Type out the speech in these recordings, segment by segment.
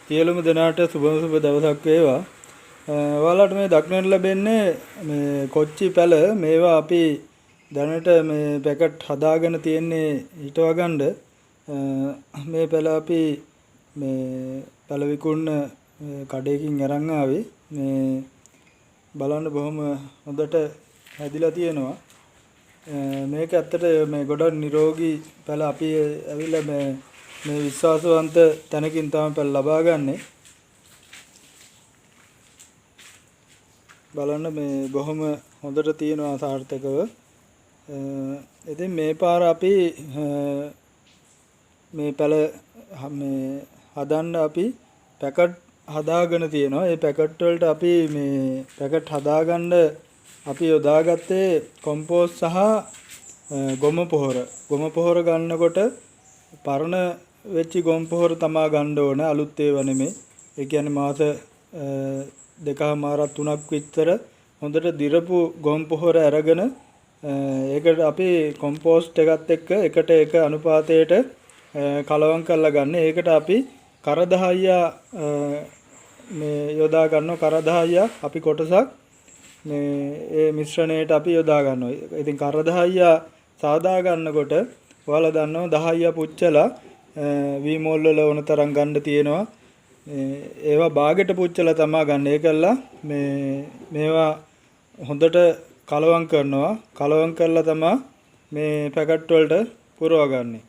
සියලුම දෙනාට සුබ දවසක් වේවා. ඔයාලට මේ දක්නට ලැබෙන්නේ මේ කොච්චි පැල මේවා අපි දැනට මේ පැකට් හදාගෙන තියෙන්නේ හිටව ගන්න. මේ පැල අපි මේ පැල විකුණන කඩේකින් අරන් ආවේ. මේ බලන්න බොහොම හොඳට හැදිලා තියෙනවා. මේක ඇත්තට මේ ගොඩක් නිරෝගී පැල අපි ඇවිල්ලා මේ විශ්වාසවන්ත තැනකින් තමයි පැල ලබා ගන්නෙ. බලන්න මේ බොහොම හොඳට තියෙනවා සාර්ථකව. ඉතින් මේ පාර අපි මේ පැල මේ හදන්න අපි පැකට් හදාගෙන තියෙනවා. ඒ පැකට් වලට අපි මේ පැකට් හදාගන්න අපි යොදාගත්තේ කොම්පෝස්ට් සහ ගොම පොහොර. ගොම පොහොර ගන්නකොට පරණ වෙච්ච ගොම පොහොර තමා ගන්න ඕන, අලුත් ඒවා නෙමෙයි. ඒ කියන්නේ මාස දෙකමාරක් තුනක් විතර හොඳට දිරපු ගොම පොහොර අරගෙන ඒකට අපි කොම්පෝස්ට් එකත් එක්ක එකට එක අනුපාතයට කලවම් කරලා ගන්න. ඒකට අපි කරදහයියා මේ යොදා ගන්නවා. කරදහයියා අපි කොටසක් මේ ඒ මිශ්‍රණයට අපි යොදා ගන්නවා. ඉතින් කරදහයියා සාදා ගන්නකොට ඔයාලා දන්නවා දහයියා පුච්චලා වී මෝල් වල ඕන තරම් ගන්න තියෙනවා. ඒවා බාගෙට පුච්චලා තමයි ගන්න. ඒකල්ලා මේවා හොඳට කලවම් කරනවා. කලවම් කරලා තමයි මේ පැකට් වලට පුරවගන්නේ.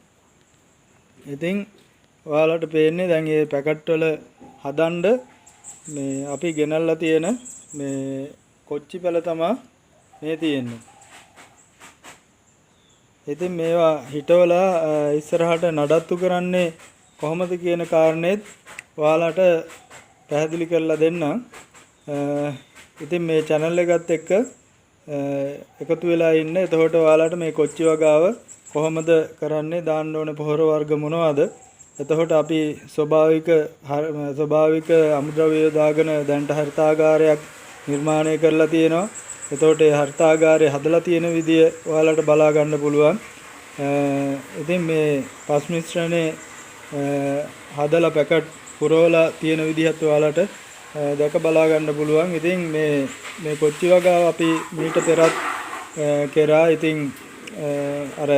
ඉතින් ඔයාලට පේන්නේ දැන් මේ පැකට් වල හදන්න මේ අපි ගෙනල්ලා තියෙන මේ කොච්චි පැල තමයි මේ තියෙන්නේ. ඉතින් මේවා හිටවලා ඉස්සරහට නඩත්තු කරන්නේ කොහොමද කියන කාරණේත් ඔයාලට පැහැදිලි කරලා දෙන්නම්. ඉතින් මේ channel එකත් එක්ක එකතු වෙලා ඉන්න. එතකොට ඔයාලට මේ කොච්චි වගාව කොහොමද කරන්නේ, දාන්න ඕනේ පොහොර වර්ග මොනවද, එතකොට අපි ස්වභාවික අමුද්‍රව්‍ය දාගෙන දැන්ට හරිතාගාරයක් නිර්මාණය කරලා තියෙනවා. එතකොට ඒ හරිතාගාරය හදලා තියෙන විදිය ඔයාලට බලා ගන්න පුළුවන්. ඉතින් මේ පස් මිශ්‍රණේ හදලා පැකට් පුරවලා තියෙන විදිහත් ඔයාලට දැක බලා ගන්න පුළුවන්. ඉතින් මේ කොච්චි වගාව අපි මීට පෙරත් කරා. ඉතින් අර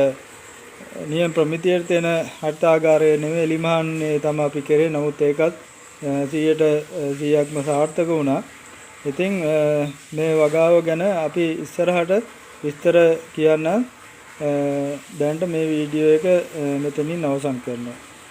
නියම ප්‍රමිතියට තියෙන හරිතාගාරය නෙමෙයි එලිමහන්නේ තමයි අපි කරේ. නමුත් ඒකත් 100%ක්ම සාර්ථක වුණා. ඉතින් මේ වගාව ගැන අපි ඉස්සරහට විස්තර කියන්න. දැනට මේ වීඩියෝ එක මෙතනින් අවසන් කරනවා.